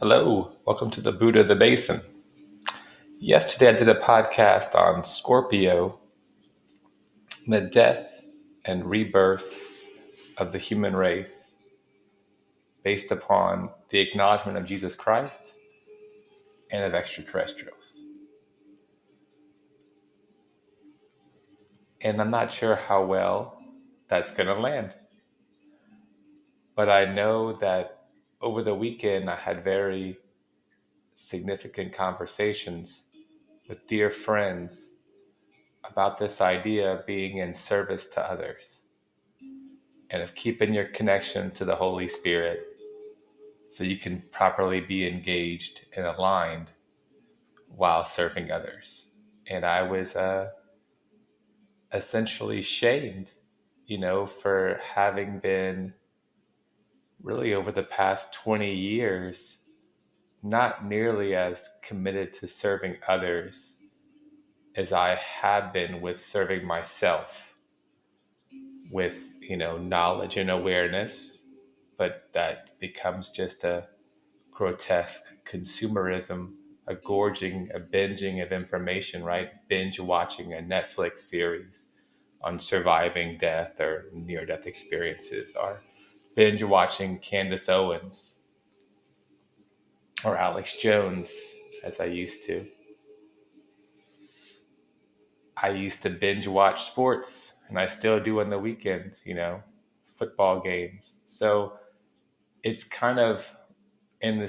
Hello, welcome to the Buddha the Basin. Yesterday I did a podcast on Scorpio, the death and rebirth of the human race based upon the acknowledgement of Jesus Christ and of extraterrestrials. And I'm not sure how well that's going to land, but I know that over the weekend I had very significant conversations with dear friends about this idea of being in service to others and of keeping your connection to the Holy Spirit so you can properly be engaged and aligned while serving others. And I was essentially shamed, for having been really over the past 20 years not nearly as committed to serving others as I have been with serving myself with, knowledge and awareness, but that becomes just a grotesque consumerism, a gorging, a binging of information, right? Binge watching a Netflix series on surviving death or near death experiences, or binge watching Candace Owens or Alex Jones, as I used to. I used to binge watch sports, and I still do on the weekends, football games. So it's kind of in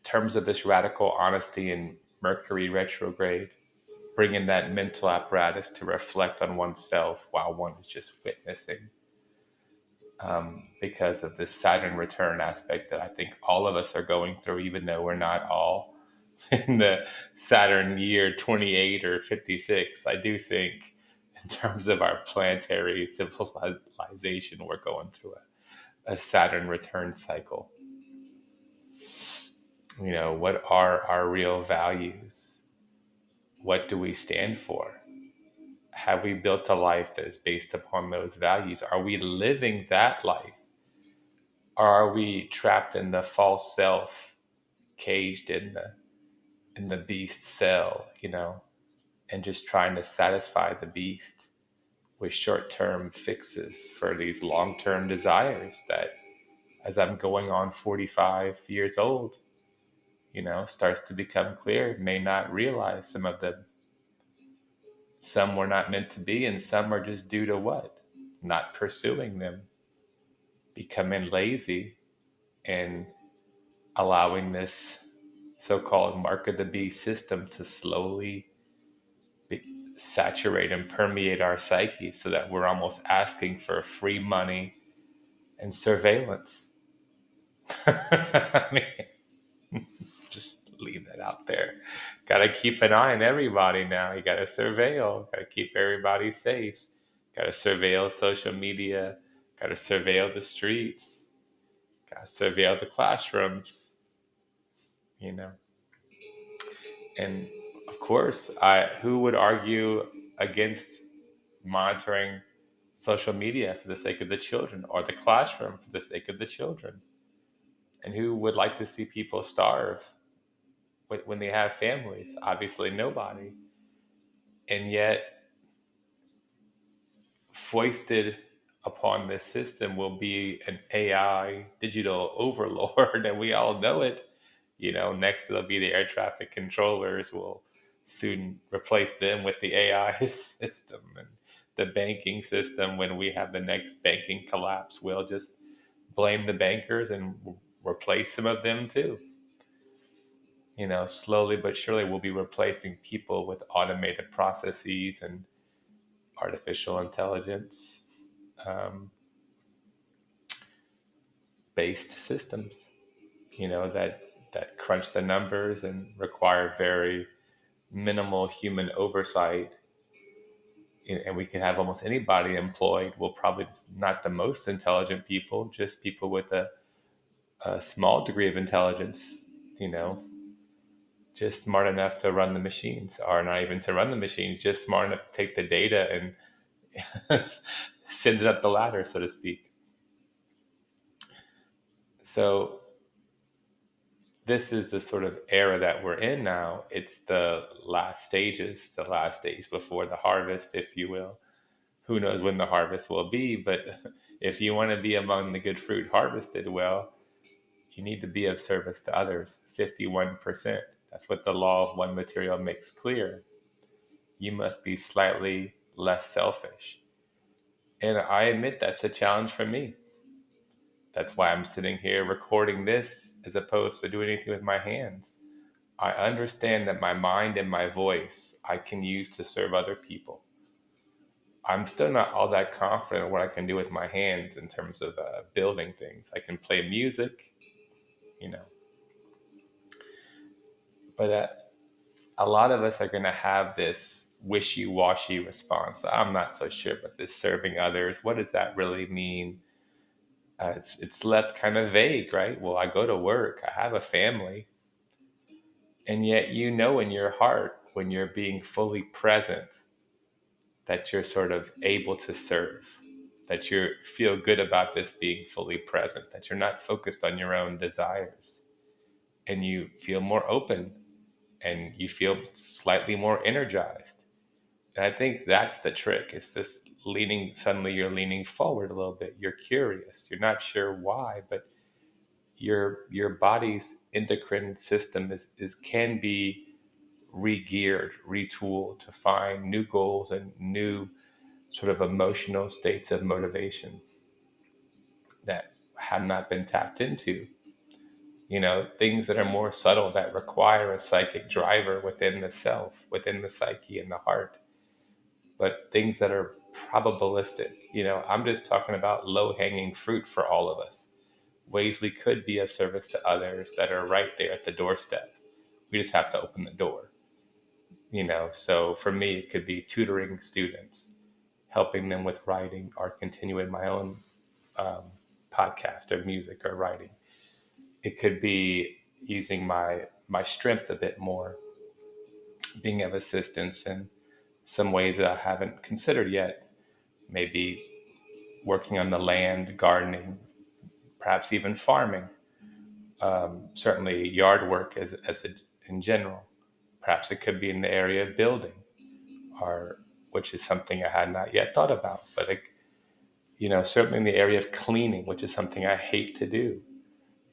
terms of this radical honesty in Mercury retrograde, bringing that mental apparatus to reflect on oneself while one is just witnessing, because of this Saturn return aspect that I think all of us are going through, even though we're not all in the Saturn year 28 or 56. I do think in terms of our planetary civilization, we're going through a Saturn return cycle. What are our real values? What do we stand for? Have we built a life that is based upon those values? Are we living that life? Or are we trapped in the false self, caged in the beast cell, and just trying to satisfy the beast with short-term fixes for these long-term desires that, as I'm going on 45 years old, starts to become clear, may not realize some of them. Some were not meant to be, and some are just due to what? Not pursuing them, becoming lazy, and allowing this so-called mark of the beast system to slowly saturate and permeate our psyche so that we're almost asking for free money and surveillance. I mean, just leave that out there. Got to keep an eye on everybody now. You got to surveil. Got to keep everybody safe. Got to surveil social media. Got to surveil the streets. Got to surveil the classrooms. You know, and of course, who would argue against monitoring social media for the sake of the children, or the classroom for the sake of the children? And who would like to see people starve when they have families? Obviously, nobody. And yet, foisted upon this system will be an AI digital overlord, and we all know it. Next it'll be the air traffic controllers. Will soon replace them with the AI system, and the banking system. When we have the next banking collapse, we'll just blame the bankers and replace some of them too. Slowly but surely we'll be replacing people with automated processes and artificial intelligence, um, based systems, that crunch the numbers and require very minimal human oversight. And we can have almost anybody employed. Well, probably not the most intelligent people, just people with a small degree of intelligence, just smart enough to run the machines, or not even to run the machines, just smart enough to take the data and send it up the ladder, so to speak. So this is the sort of era that we're in now. It's the last stages, the last days before the harvest, if you will. Who knows when the harvest will be, but if you want to be among the good fruit harvested, well, you need to be of service to others. 51%. That's what the law of one material makes clear. You must be slightly less selfish. And I admit that's a challenge for me. That's why I'm sitting here recording this as opposed to doing anything with my hands. I understand that my mind and my voice I can use to serve other people. I'm still not all that confident in what I can do with my hands in terms of building things. I can play music, you know, but a lot of us are going to have this wishy-washy response. I'm not so sure, but this serving others, what does that really mean? It's left kind of vague, right? Well, I go to work, I have a family, and yet you know in your heart when you're being fully present that you're sort of able to serve, that you feel good about this being fully present, that you're not focused on your own desires, and you feel more open and you feel slightly more energized. And I think that's the trick. It's this leaning, suddenly you're leaning forward a little bit. You're curious. You're not sure why, but your body's endocrine system is can be re-geared, retooled to find new goals and new sort of emotional states of motivation that have not been tapped into. Things that are more subtle that require a psychic driver within the self, within the psyche and the heart, but things that are probabilistic. I'm just talking about low hanging fruit for all of us, ways we could be of service to others that are right there at the doorstep. We just have to open the door. So for me, it could be tutoring students, helping them with writing, or continuing my own um, podcast or music or writing. It could be using my strength a bit more, being of assistance in some ways that I haven't considered yet. Maybe working on the land, gardening, perhaps even farming. Certainly, yard work in general. Perhaps it could be in the area of building, or which is something I had not yet thought about. But certainly in the area of cleaning, which is something I hate to do.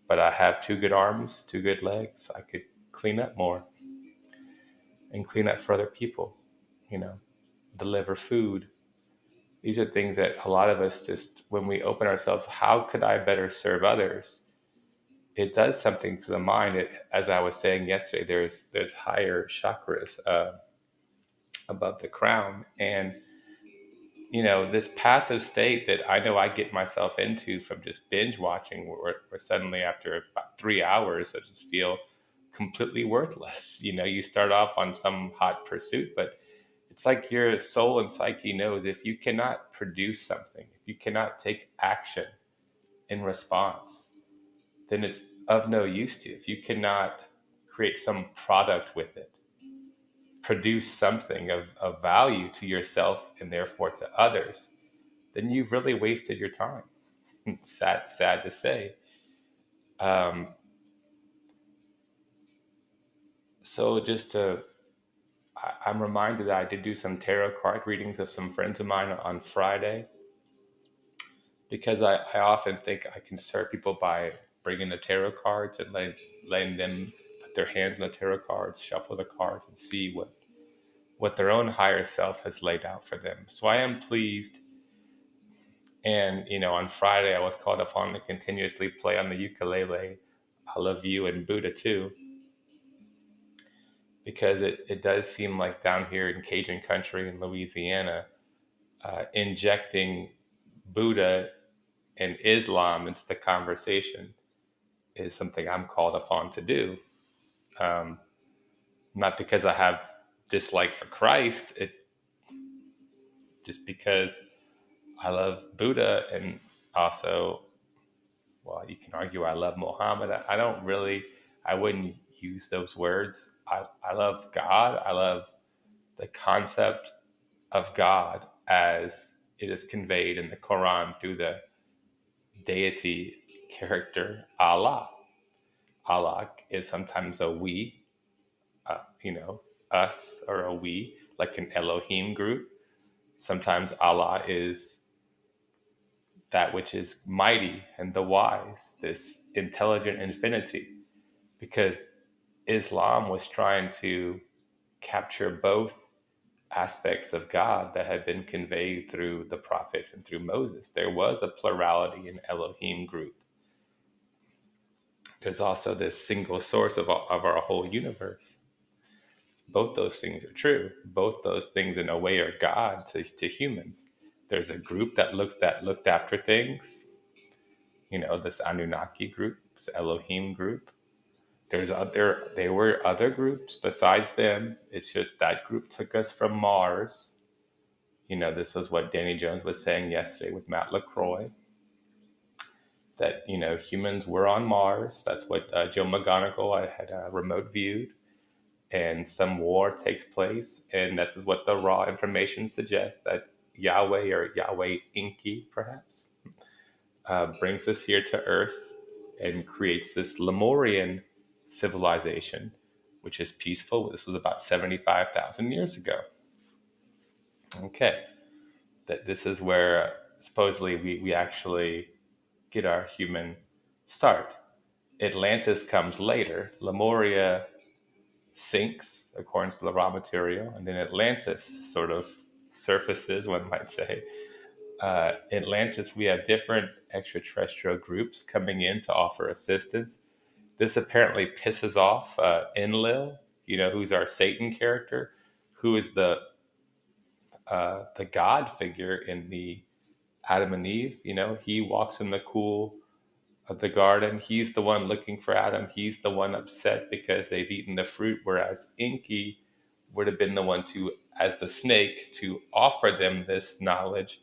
But I have two good arms, two good legs. I could clean up more and clean up for other people, you know, deliver food. These are things that a lot of us just, when we open ourselves, how could I better serve others? It does something to the mind. As I was saying yesterday, there's higher chakras above the crown, and this passive state that I know I get myself into from just binge watching, where suddenly after about 3 hours, I just feel completely worthless. You start off on some hot pursuit, but it's like your soul and psyche knows if you cannot produce something, if you cannot take action in response, then it's of no use to you. If you cannot create some product with it, produce something of value to yourself and therefore to others, then you've really wasted your time. Sad to say. Um, so just to, I'm reminded that I did do some tarot card readings of some friends of mine on Friday, because I often think I can serve people by bringing the tarot cards and letting them put their hands on the tarot cards, shuffle the cards, and see what their own higher self has laid out for them. So I am pleased. And, on Friday, I was called upon to continuously play on the ukulele. I love you and Buddha too, because it does seem like down here in Cajun country in Louisiana, injecting Buddha and Islam into the conversation is something I'm called upon to do. Um, Not because I have dislike for Christ, it just because I love Buddha, and also, well, you can argue I love Muhammad. I don't really, I wouldn't use those words. I love God. I love the concept of God as it is conveyed in the Quran through the deity character Allah. Allah is sometimes a we, us or a we, like an Elohim group. Sometimes Allah is that which is mighty and the wise, this intelligent infinity, because Islam was trying to capture both aspects of God that had been conveyed through the prophets and through Moses. There was a plurality in Elohim group. There's also this single source of our whole universe. Both those things are true. Both those things, in a way, are God to humans. There's a group that looked after things. This Anunnaki group, this Elohim group. There were other groups besides them. It's just that group took us from Mars. This was what Danny Jones was saying yesterday with Matt LaCroix. That humans were on Mars. That's what Joe McGonigal had remote viewed, and some war takes place, and this is what the raw information suggests, that Yahweh, or Yahweh Inky perhaps, brings us here to Earth and creates this Lemurian civilization, which is peaceful. This was about 75,000 years ago. Okay, that this is where supposedly we actually get our human start. Atlantis comes later. Lemuria sinks, according to the raw material, and then Atlantis sort of surfaces, one might say. Atlantis, we have different extraterrestrial groups coming in to offer assistance. This apparently pisses off Enlil, who's our Satan character, who is the God figure in the Adam and Eve. He walks in the cool of the garden. He's the one looking for Adam. He's the one upset because they've eaten the fruit, whereas Inky would have been the one to, as the snake, to offer them this knowledge,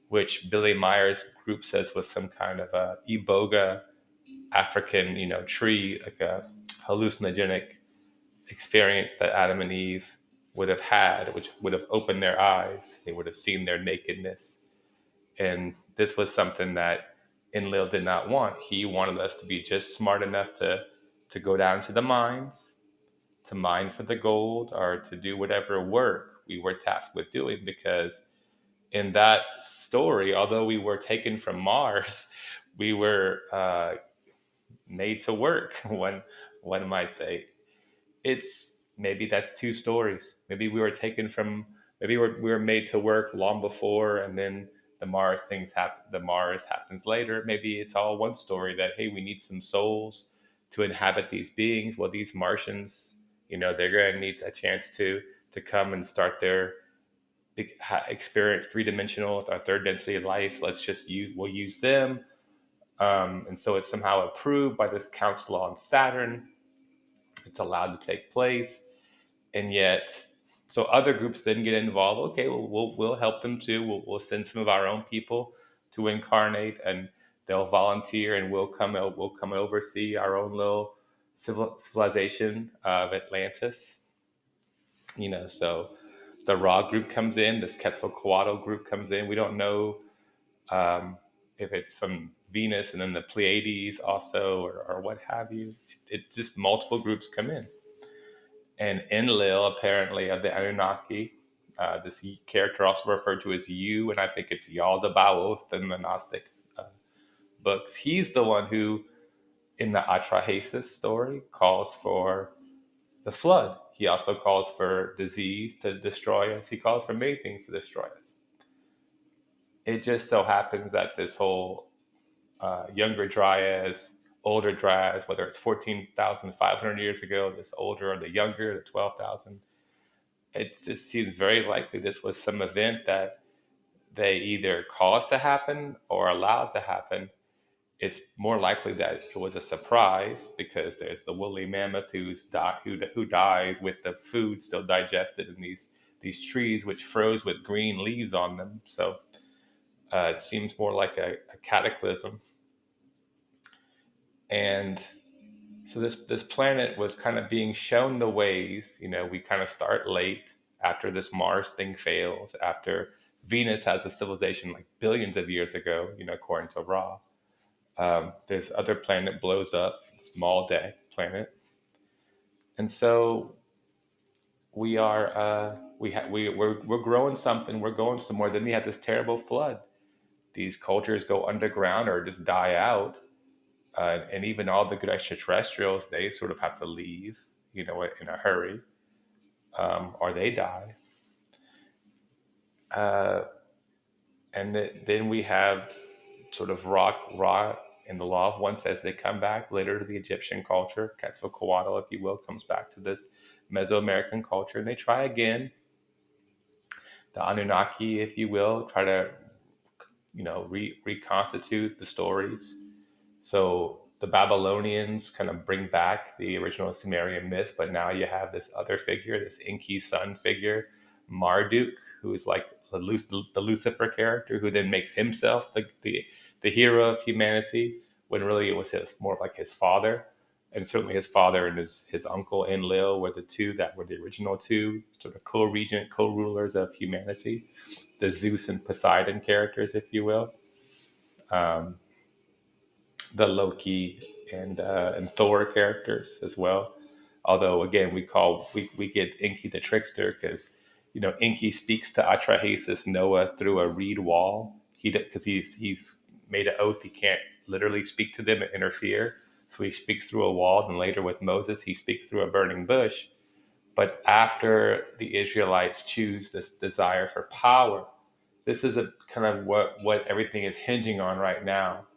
which Billy Meyer's group says was some kind of a iboga African, tree, like a hallucinogenic experience that Adam and Eve would have had, which would have opened their eyes. They would have seen their nakedness. And this was something that Enlil did not want. He wanted us to be just smart enough to go down to the mines, to mine for the gold, or to do whatever work we were tasked with doing. Because in that story, although we were taken from Mars, we were made to work. One might say, it's maybe that's two stories. Maybe we were taken from, maybe we were made to work long before, and then the Mars things happen. The Mars happens later. Maybe it's all one story, that hey, we need some souls to inhabit these beings. Well, these Martians, they're going to need a chance to come and start their experience three-dimensional, our third density of life. So we'll use them. And so it's somehow approved by this council on Saturn. It's allowed to take place. And yet, so other groups then get involved. Okay, well, we'll help them too. We'll send some of our own people to incarnate, and they'll volunteer, and we'll come and oversee our own little civilization of Atlantis. So the Ra group comes in. This Quetzalcoatl group comes in. We don't know if it's from Venus and then the Pleiades also, or what have you. It just multiple groups come in. And Enlil, apparently, of the Anunnaki, this character also referred to as you, and I think it's Yaldabaoth in the Gnostic books. He's the one who, in the Atrahasis story, calls for the flood. He also calls for disease to destroy us. He calls for many things to destroy us. It just so happens that this whole younger Dryas, older Dryas, whether it's 14,500 years ago, this older or the younger, the 12,000, it just seems very likely this was some event that they either caused to happen or allowed to happen. It's more likely that it was a surprise, because there's the woolly mammoth who dies with the food still digested in these trees, which froze with green leaves on them. So it seems more like a cataclysm. And so this planet was kind of being shown the ways. We kind of start late after this Mars thing fails, after Venus has a civilization like billions of years ago, according to Ra. This other planet blows up, small day planet, and so we're growing something, we're going somewhere. Then we have this terrible flood. These cultures go underground or just die out, and even all the good extraterrestrials, they sort of have to leave, in a hurry, or they die. Uh, and then we have sort of Ra in the Law of One says they come back later to the Egyptian culture. Quetzalcoatl, if you will, comes back to this Mesoamerican culture, and they try again. The Anunnaki, if you will, try to reconstitute the stories. So the Babylonians kind of bring back the original Sumerian myth, but now you have this other figure, this Enki son figure, Marduk, who is like the Lucifer character, who then makes himself the hero of humanity, when really it was more of like his father. And certainly his father and his uncle Enlil were the two that were the original two sort of co-regent, co-rulers of humanity, the Zeus and Poseidon characters, if you will. Um, the Loki and Thor characters as well. Although again, we get Enki the trickster because Enki speaks to Atrahasis Noah through a reed wall. Because he's made an oath he can't literally speak to them and interfere, so he speaks through a wall. And later with Moses, he speaks through a burning bush. But after the Israelites choose this desire for power, this is a kind of what everything is hinging on right now.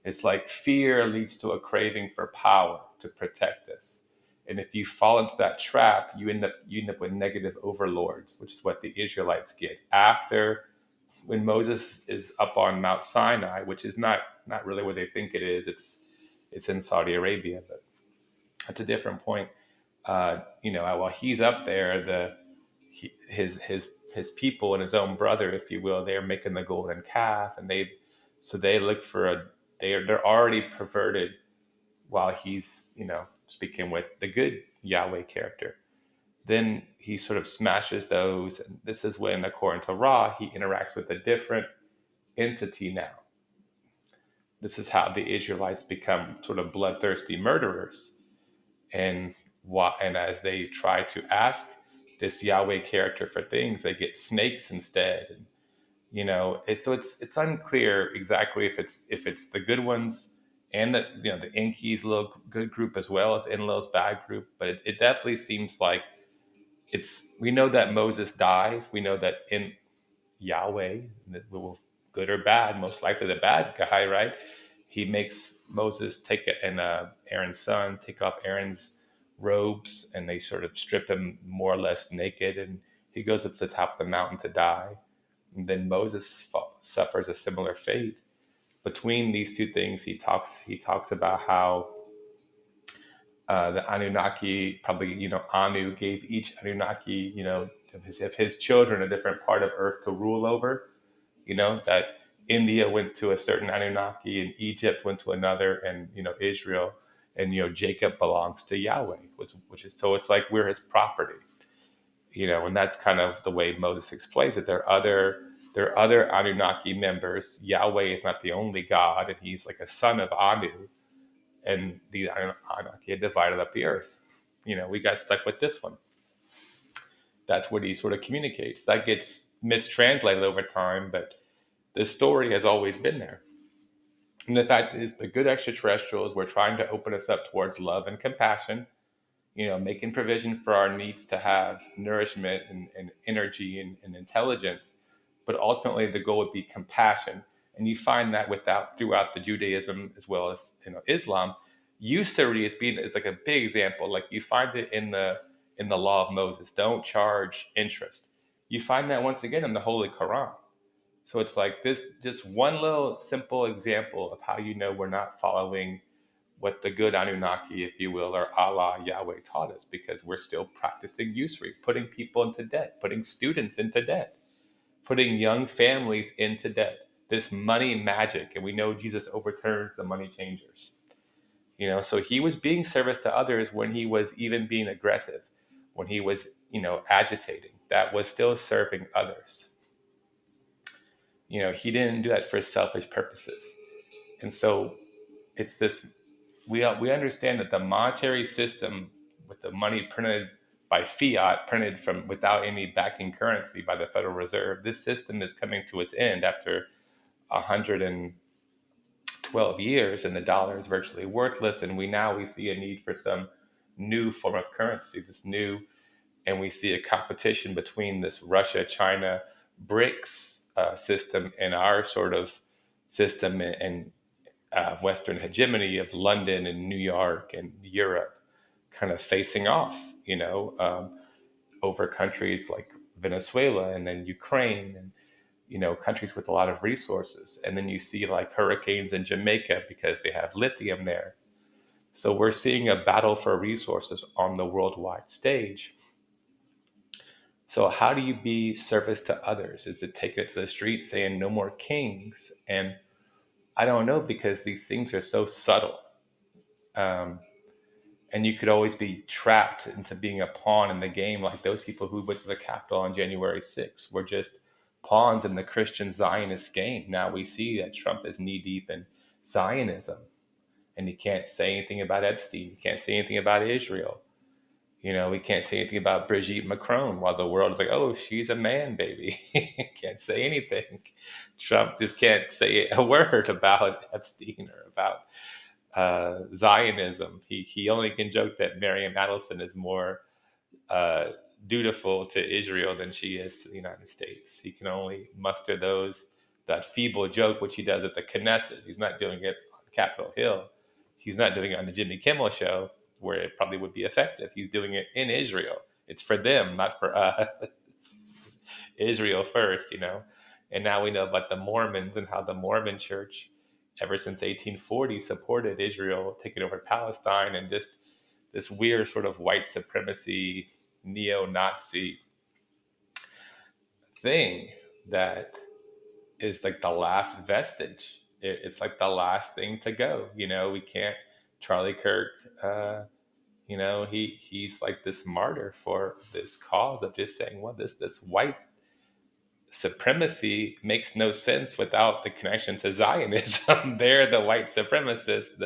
It's like fear leads to a craving for power to protect us. And if you fall into that trap, you end up with negative overlords, which is what the Israelites get after when Moses is up on Mount Sinai, which is not really where they think it is. It's in Saudi Arabia, but that's a different point. While he's up there, his people and his own brother, if you will, they're making the golden calf, and they look for they're already perverted while he's speaking with the good Yahweh character. Then he sort of smashes those, and this is when, according to Ra, he interacts with a different entity now. This is how the Israelites become sort of bloodthirsty murderers, and as they try to ask this Yahweh character for things, they get snakes instead. And it's unclear exactly if it's the good ones and the Enki's little good group as well as Enlil's bad group, but it definitely seems like we know that Moses dies. We know that in Yahweh, good or bad, most likely the bad guy, right? He makes Moses Aaron's son take off Aaron's robes, and they sort of strip him more or less naked, and he goes up to the top of the mountain to die. And then Moses suffers a similar fate. Between these two things, he talks about how the Anunnaki, probably Anu gave each Anunnaki of his children a different part of Earth to rule over. That India went to a certain Anunnaki, and Egypt went to another, and Israel, and Jacob belongs to Yahweh, which is, so it's like we're his property. And that's kind of the way Moses explains it. There are other Anunnaki members. Yahweh is not the only God, and he's like a son of Anu, and the Anunnaki had divided up the earth. We got stuck with this one. That's what he sort of communicates. That gets mistranslated over time, but the story has always been there. And the fact is, the good extraterrestrials were trying to open us up towards love and compassion, making provision for our needs to have nourishment and energy and intelligence. But ultimately, the goal would be compassion. And you find that throughout the Judaism as well as Islam. Usury is like a big example. Like you find it in the law of Moses. Don't charge interest. You find that once again in the Holy Quran. So it's like this, just one little simple example of how we're not following what the good Anunnaki, if you will, or Allah, Yahweh taught us, because we're still practicing usury, putting people into debt, putting students into debt, putting young families into debt. This money magic, and we know Jesus overturns the money changers. So he was being service to others when he was even being aggressive, when he was, agitating. That was still serving others. He didn't do that for selfish purposes. And so it's this, we understand that the monetary system with the money printed by fiat, printed from without any backing currency by the Federal Reserve, this system is coming to its end after 112 years, and the dollar is virtually worthless. And we see a need for some new form of currency, this new, and we see a competition between this Russia, China, BRICS system and our sort of system, and Western hegemony of London and New York and Europe kind of facing off, over countries like Venezuela and then Ukraine, and countries with a lot of resources. And then you see like hurricanes in Jamaica because they have lithium there. So we're seeing a battle for resources on the worldwide stage. So how do you be service to others? Is it taking it to the streets saying no more kings? And I don't know, because these things are so subtle. Um, and you could always be trapped into being a pawn in the game, like those people who went to the Capitol on January 6th were just pawns in the Christian Zionist game. Now we see that Trump is knee deep in Zionism, and he can't say anything about Epstein. He can't say anything about Israel. We can't say anything about Brigitte Macron, while the world is like, oh, she's a man, baby. Can't say anything. Trump just can't say a word about Epstein or about Zionism. He only can joke that Miriam Adelson is more uh, dutiful to Israel than she is to the United States. He can only muster that feeble joke, which he does at the Knesset. He's not doing it on Capitol Hill. He's not doing it on the Jimmy Kimmel show, where it probably would be effective. He's doing it in Israel. It's for them, not for us. Israel first. And now we know about the Mormons and how the Mormon church, ever since 1840, supported Israel taking over Palestine, and just this weird sort of white supremacy, neo-Nazi thing that is like the last vestige. It's like the last thing to go. We can't. Charlie Kirk, he's like this martyr for this cause of just saying, well, this white supremacy makes no sense without the connection to Zionism. They're the white supremacists,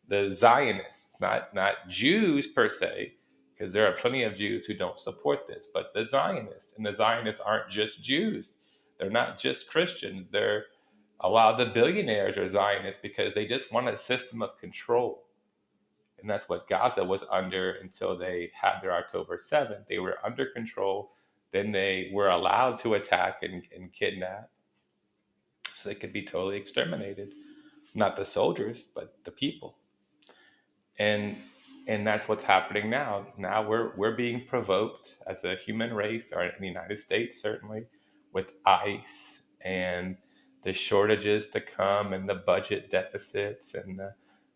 the Zionists, not Jews per se, because there are plenty of Jews who don't support this, but the Zionists. And the Zionists aren't just Jews. They're not just Christians. They're A lot of the billionaires are Zionists because they just want a system of control. And that's what Gaza was under until they had their October 7th. They were under control. Then they were allowed to attack and kidnap so they could be totally exterminated. Not the soldiers, but the people. And that's what's happening now. Now we're being provoked as a human race, or in the United States certainly, with ICE and the shortages to come, and the budget deficits, and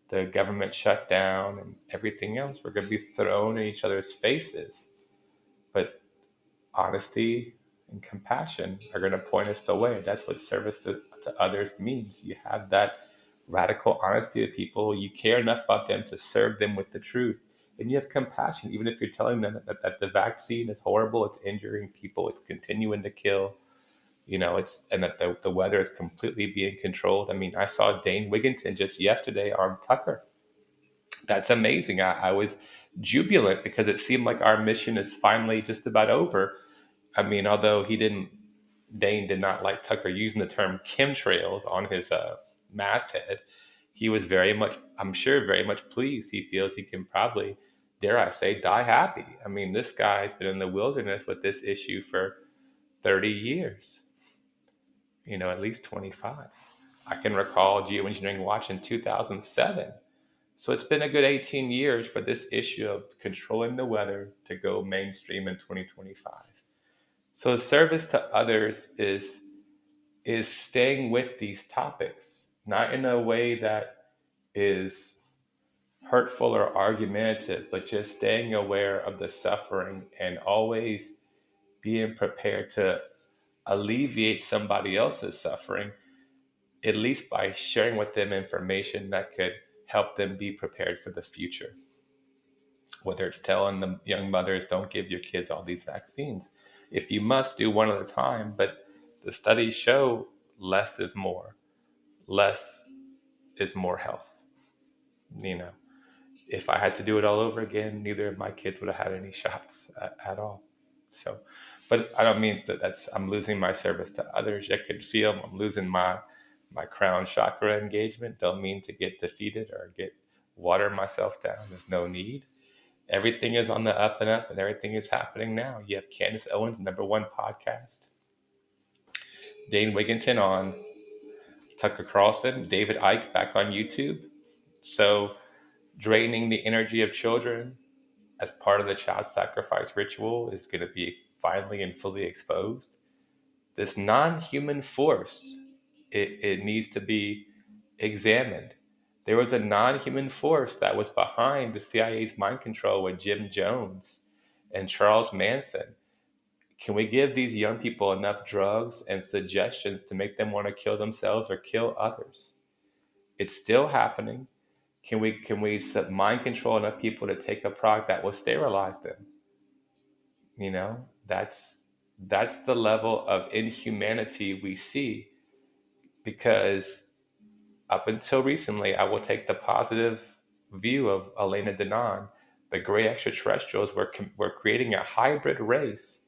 the government shutdown, and everything else. We're going to be thrown in each other's faces. But honesty and compassion are going to point us the way. That's what service to others means. You have that radical honesty with people. You care enough about them to serve them with the truth. And you have compassion, even if you're telling them that the vaccine is horrible, it's injuring people, it's continuing to kill, and that the weather is completely being controlled. I mean, I saw Dane Wigington just yesterday on Tucker. That's amazing. I was jubilant because it seemed like our mission is finally just about over. I mean, although Dane did not like Tucker using the term chemtrails on his masthead, he was very much, I'm sure, very much pleased. He feels he can probably, dare I say, die happy. I mean, this guy's been in the wilderness with this issue for 30 years, at least 25. I can recall Geoengineering Watch in 2007. So it's been a good 18 years for this issue of controlling the weather to go mainstream in 2025. So service to others is staying with these topics, not in a way that is hurtful or argumentative, but just staying aware of the suffering and always being prepared to alleviate somebody else's suffering, at least by sharing with them information that could help them be prepared for the future. Whether it's telling the young mothers, don't give your kids all these vaccines. If you must, do one at a time. But the studies show less is more. Less is more health. You know, if I had to do it all over again, neither of my kids would have had any shots at all. So, but I don't mean that I'm losing my service to others. I could feel I'm losing my crown chakra engagement. Don't mean to get defeated or get water myself down. There's no need. Everything is on the up and up, and everything is happening now. You have Candace Owens, #1 podcast, Dane Wigington on Tucker Carlson, David Icke back on YouTube. So draining the energy of children as part of the child sacrifice ritual is going to be finally and fully exposed. This non-human force, it needs to be examined. There was a non-human force that was behind the CIA's mind control with Jim Jones and Charles Manson. Can we give these young people enough drugs and suggestions to make them want to kill themselves or kill others? It's still happening. Can we mind control enough people to take a product that will sterilize them? You know, that's the level of inhumanity we see, because up until recently, I will take the positive view of Elena Denon. The gray extraterrestrials were creating a hybrid race,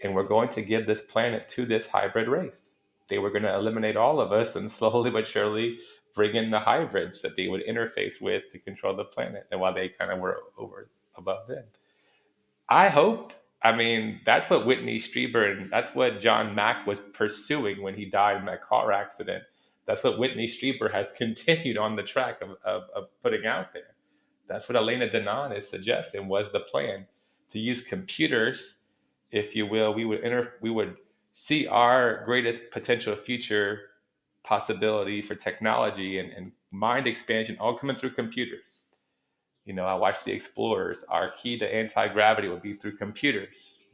and we're going to give this planet to this hybrid race. They were going to eliminate all of us and slowly but surely bring in the hybrids that they would interface with to control the planet, and while they kind of were over above them. I hoped. I mean, that's what Whitney Strieber and that's what John Mack was pursuing when he died in that car accident. That's what Whitney Strieber has continued on the track of putting out there. That's what Elena Denon is suggesting was the plan, to use computers, if you will. We would see our greatest potential future possibility for technology and mind expansion all coming through computers. I watched the Explorers. Our key to anti gravity would be through computers.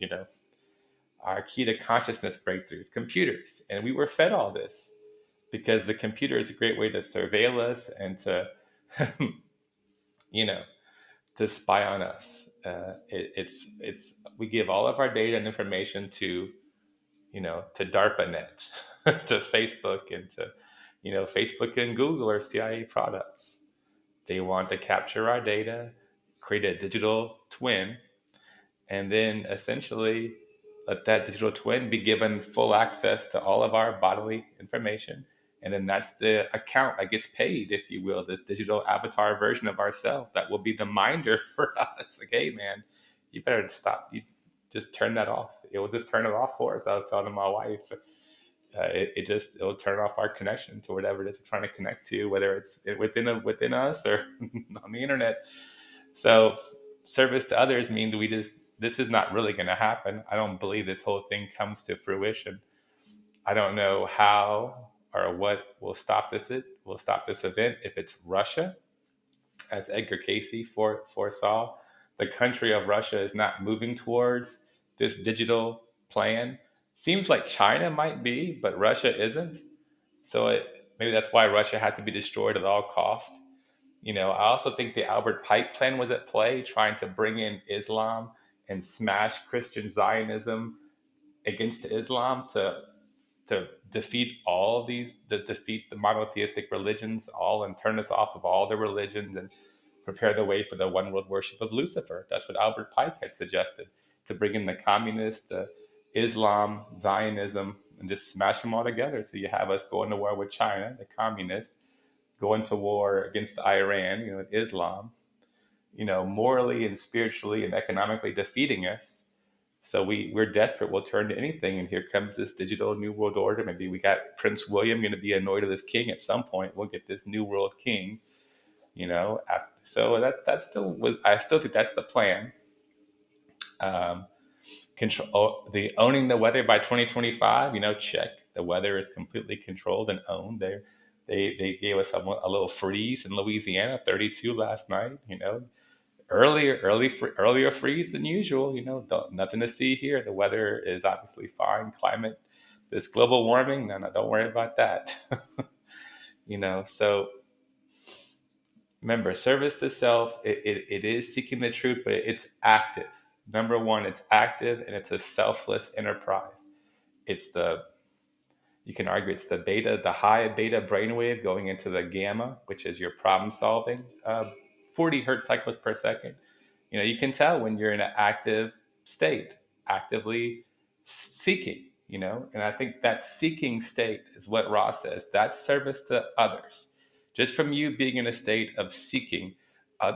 Our key to consciousness breakthroughs, computers. And we were fed all this because the computer is a great way to surveil us and to, you know, to spy on us. It's we give all of our data and information to DARPANet, to Facebook, and to Facebook and Google are CIA products. They want to capture our data, create a digital twin, and then essentially let that digital twin be given full access to all of our bodily information. And then that's the account that gets paid, if you will, this digital avatar version of ourselves that will be the minder for us. Like, hey, man, you better stop. You just turn that off. It will just turn it off for us. I was telling my wife, it'll turn off our connection to whatever it is we're trying to connect to, whether it's within us or on the internet. So service to others means this is not really going to happen. I don't believe this whole thing comes to fruition. I don't know how or what will stop this event. If it's Russia, as Edgar Casey foresaw, the country of Russia is not moving towards this digital plan. Seems like China might be, but Russia isn't. So maybe that's why Russia had to be destroyed at all cost. I also think the Albert Pike plan was at play, trying to bring in Islam and smash Christian Zionism against Islam to defeat all of these, to defeat the monotheistic religions all and turn us off of all the religions and prepare the way for the one world worship of Lucifer. That's what Albert Pike had suggested, to bring in the communists, the Islam, Zionism, and just smash them all together. So you have us going to war with China, the communists, going to war against Iran, Islam, morally and spiritually and economically defeating us. So we're desperate. We'll turn to anything. And here comes this digital new world order. Maybe we got Prince William going to be anointed as king at some point. We'll get this new world king, so that still was, I still think that's the plan. Um, the owning the weather by 2025, check. The weather is completely controlled and owned. They gave us a little freeze in Louisiana, 32 last night. Earlier freeze than usual. Nothing to see here. The weather is obviously fine. Climate, this global warming, no, don't worry about that. So remember, service to self, it is seeking the truth, but it's active. Number one, it's active and it's a selfless enterprise. It's the You can argue it's the beta, the high beta brainwave going into the gamma, which is your problem solving, 40 hertz cycles per second. You can tell when you're in an active state, actively seeking, and I think that seeking state is what Ross says. That's service to others. Just from you being in a state of seeking,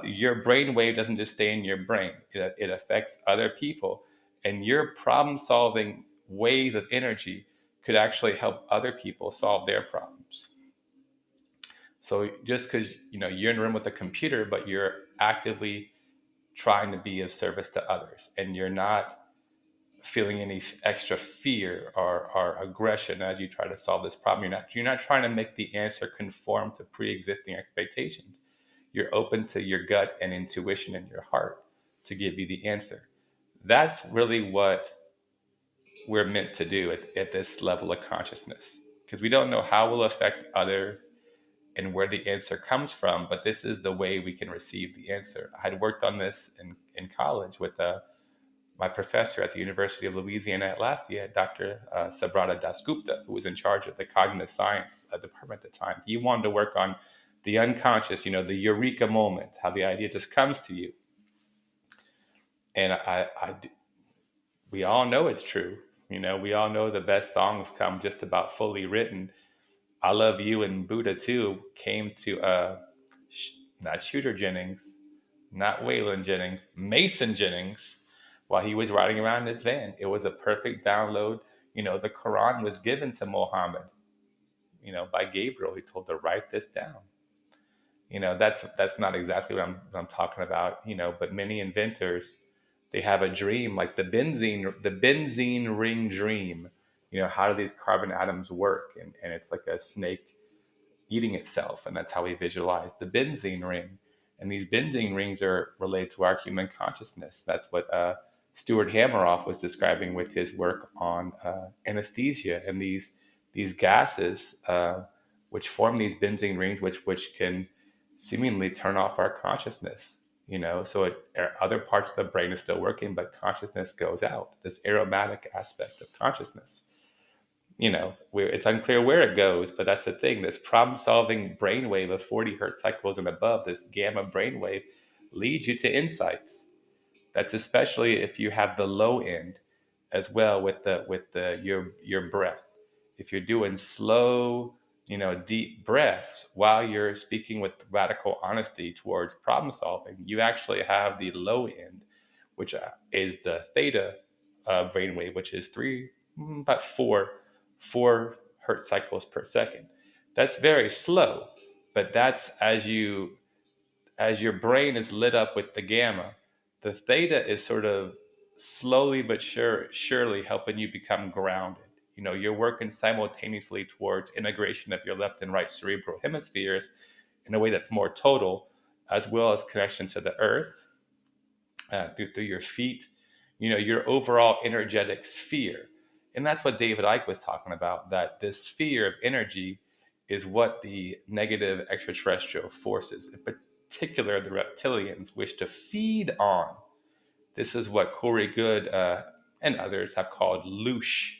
your brain wave doesn't just stay in your brain, it affects other people. And your problem solving wave of energy could actually help other people solve their problems. So just because you're in a room with a computer, but you're actively trying to be of service to others, and you're not feeling any extra fear or aggression as you try to solve this problem. You're not trying to make the answer conform to pre-existing expectations. You're open to your gut and intuition in your heart to give you the answer. That's really what we're meant to do at this level of consciousness, because we don't know how we'll affect others and where the answer comes from, but this is the way we can receive the answer. I had worked on this in college with my professor at the University of Louisiana at Lafayette, Dr. Sabrata Dasgupta, who was in charge of the cognitive science department at the time. He wanted to work on the unconscious, the eureka moment, how the idea just comes to you. And we all know it's true. We all know the best songs come just about fully written. I Love You and Buddha Too came to not Shooter Jennings, not Waylon Jennings, Mason Jennings, while he was riding around in his van. It was a perfect download. The Quran was given to Muhammad, by Gabriel. He told to write this down. That's not exactly what I'm talking about. But many inventors, they have a dream, like the benzene ring dream. How do these carbon atoms work? And it's like a snake eating itself, and that's how we visualize the benzene ring. And these benzene rings are related to our human consciousness. That's what Stuart Hameroff was describing with his work on anesthesia and these gases, which form these benzene rings, which can seemingly turn off our consciousness. So other parts of the brain is still working, but consciousness goes out. This aromatic aspect of consciousness. It's unclear where it goes, but that's the thing. This problem-solving brainwave of 40 hertz cycles and above, this gamma brainwave, leads you to insights. That's especially if you have the low end as well with your breath. If you're doing slow, deep breaths while you're speaking with radical honesty towards problem solving, you actually have the low end, which is the theta brainwave, which is about four hertz cycles per second. That's very slow, but that's as your brain is lit up with the gamma. The theta is sort of slowly but surely helping you become grounded. You're working simultaneously towards integration of your left and right cerebral hemispheres in a way that's more total, as well as connection to the earth through your feet, your overall energetic sphere. And that's what David Icke was talking about, that this sphere of energy is what the negative extraterrestrial forces, in particular the reptilians, wish to feed on. This is what Corey Good and others have called loosh.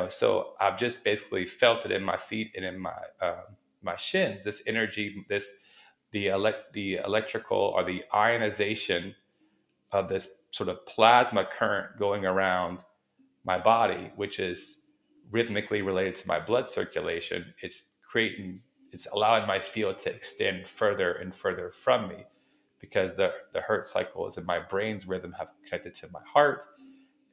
So I've just basically felt it in my feet and in my shins. This energy, the electrical or the ionization of this sort of plasma current going around my body, which is rhythmically related to my blood circulation. It's allowing my field to extend further and further from me, because the hertz cycles in my brain's rhythm have connected to my heart,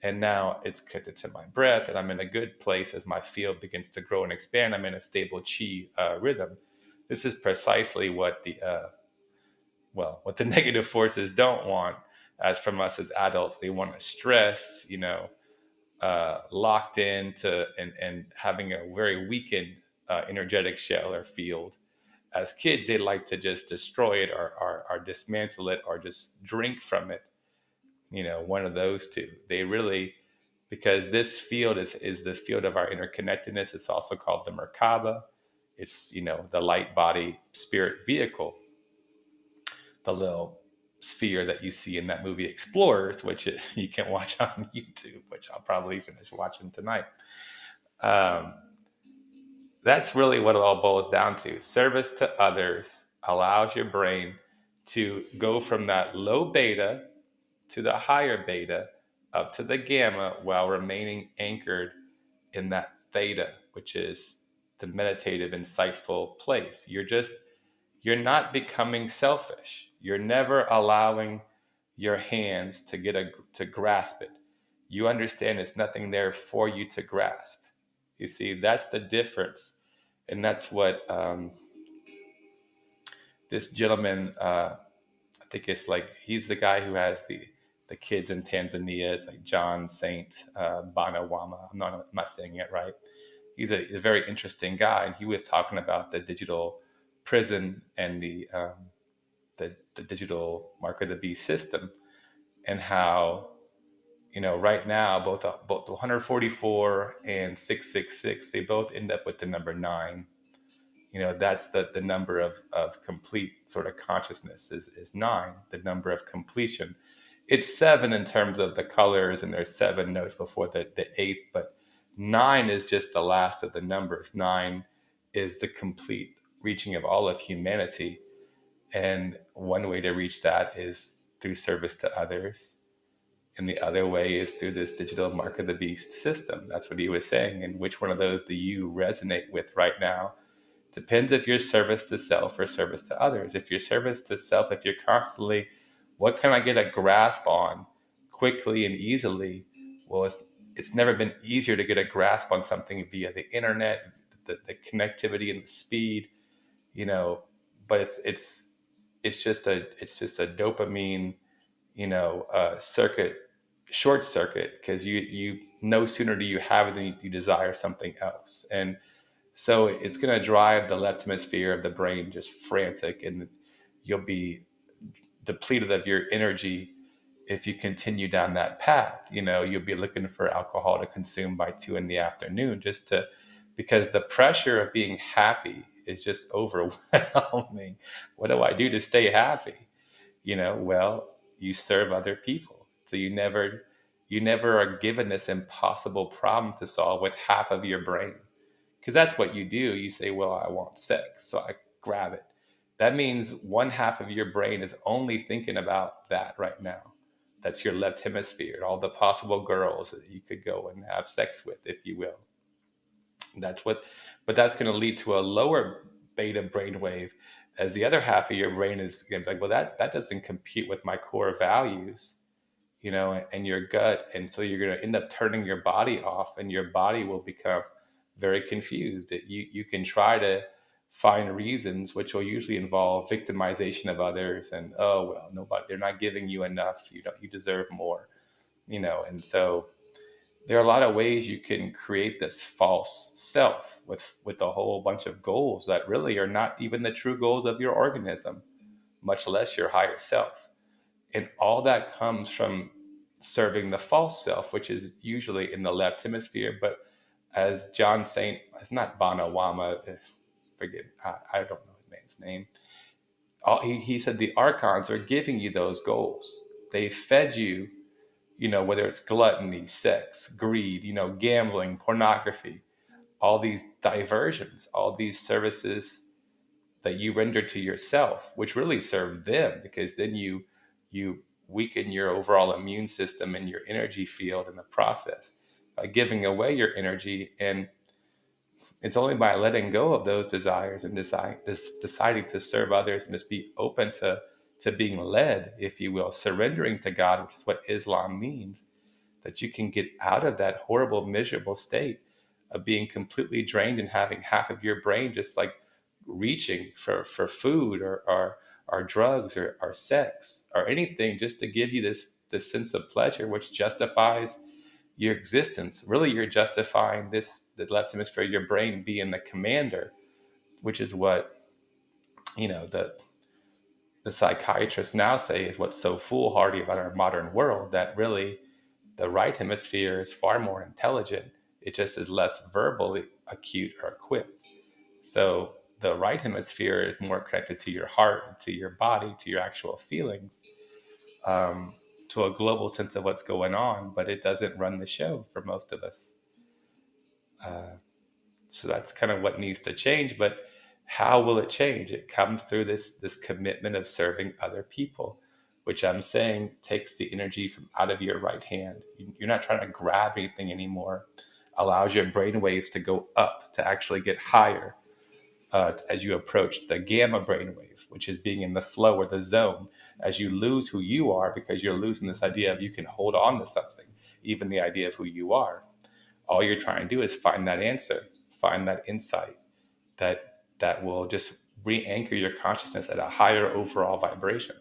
and now it's connected to my breath, and I'm in a good place as my field begins to grow and expand. I'm in a stable chi rhythm. This is precisely what the negative forces don't want. As from us as adults, they want us stressed, locked into and having a very weakened energetic shell or field. As kids, they like to just destroy it or dismantle it or just drink from it. One of those two. They really, because this field is the field of our interconnectedness. It's also called the Merkaba. It's the light body spirit vehicle, the little sphere that you see in that movie Explorers, which you can watch on YouTube, which I'll probably finish watching tonight. Um, That's really what it all boils down to. Service to others allows your brain to go from that low beta to the higher beta up to the gamma while remaining anchored in that theta, which is the meditative, insightful place. You're not becoming selfish. You're never allowing your hands to grasp it. You understand there's nothing there for you to grasp. You see, that's the difference, and that's what this gentleman. I think it's like he's the guy who has the kids in Tanzania. It's like John Saint Bonawama. I'm not saying it right. He's a very interesting guy, and he was talking about the digital prison and the digital mark of the beast system, and how right now both 144 and 666 they both end up with the number nine. That's the number of complete sort of consciousness is nine, the number of completion. It's seven in terms of the colors, and there's seven notes before the eighth, but nine is just the last of the numbers. Nine is the complete reaching of all of humanity. And one way to reach that is through service to others. And the other way is through this digital mark of the beast system. That's what he was saying. And which one of those do you resonate with right now? Depends if you're service to self or service to others. If you're service to self, if you're constantly, what can I get a grasp on quickly and easily? Well, it's never been easier to get a grasp on something via the internet, the connectivity and the speed, you know. But it's just a dopamine, circuit, short circuit, because you no sooner do you have it than you desire something else, and so it's going to drive the left hemisphere of the brain just frantic, and you'll be depleted of your energy if you continue down that path. You'll be looking for alcohol to consume by 2 in the afternoon, because the pressure of being happy is just overwhelming. What do I do to stay happy? Well, you serve other people. So you never are given this impossible problem to solve with half of your brain, because that's what you do. You say, well, I want sex, so I grab it. That means one half of your brain is only thinking about that right now. That's your left hemisphere, all the possible girls that you could go and have sex with, if you will. That's what, but that's going to lead to a lower beta brainwave, as the other half of your brain is going to be like, well, that doesn't compute with my core values, and your gut. And so you're going to end up turning your body off, and your body will become very confused. You can try to find reasons, which will usually involve victimization of others, and, oh, well, nobody, they're not giving you enough. You deserve more, and so there are a lot of ways you can create this false self with a whole bunch of goals that really are not even the true goals of your organism, much less your higher self. And all that comes from serving the false self, which is usually in the left hemisphere. But as John Saint, it's not Bonawama, forget, I don't know his man's name. He said the archons are giving you those goals. They fed you, whether it's gluttony, sex, greed, gambling, pornography, all these diversions, all these services that you render to yourself, which really serve them, because then you weaken your overall immune system and your energy field in the process by giving away your energy. And it's only by letting go of those desires and deciding to serve others and just be open to being led, if you will, surrendering to God, which is what Islam means, that you can get out of that horrible, miserable state of being completely drained and having half of your brain just like reaching for food or drugs or sex or anything, just to give you this sense of pleasure, which justifies your existence. Really, you're justifying the left hemisphere of your brain being the commander, which is what the psychiatrists now say is what's so foolhardy about our modern world, that really the right hemisphere is far more intelligent. It just is less verbally acute or equipped. So the right hemisphere is more connected to your heart, to your body, to your actual feelings, to a global sense of what's going on, but it doesn't run the show for most of us. So that's kind of what needs to change. But how will it change? It comes through this commitment of serving other people, which I'm saying takes the energy from out of your right hand. You're not trying to grab anything anymore. Allows your brain waves to go up, to actually get higher as you approach the gamma brainwave, which is being in the flow or the zone. As you lose who you are, because you're losing this idea of you can hold on to something, even the idea of who you are. All you're trying to do is find that answer, find that insight that will just re-anchor your consciousness at a higher overall vibration.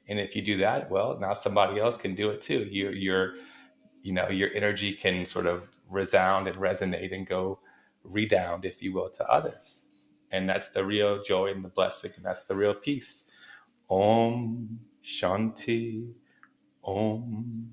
And if you do that, well, now somebody else can do it too. Your energy can sort of resound and resonate and go redound, if you will, to others. And that's the real joy and the blessing, and that's the real peace. Om Shanti, Om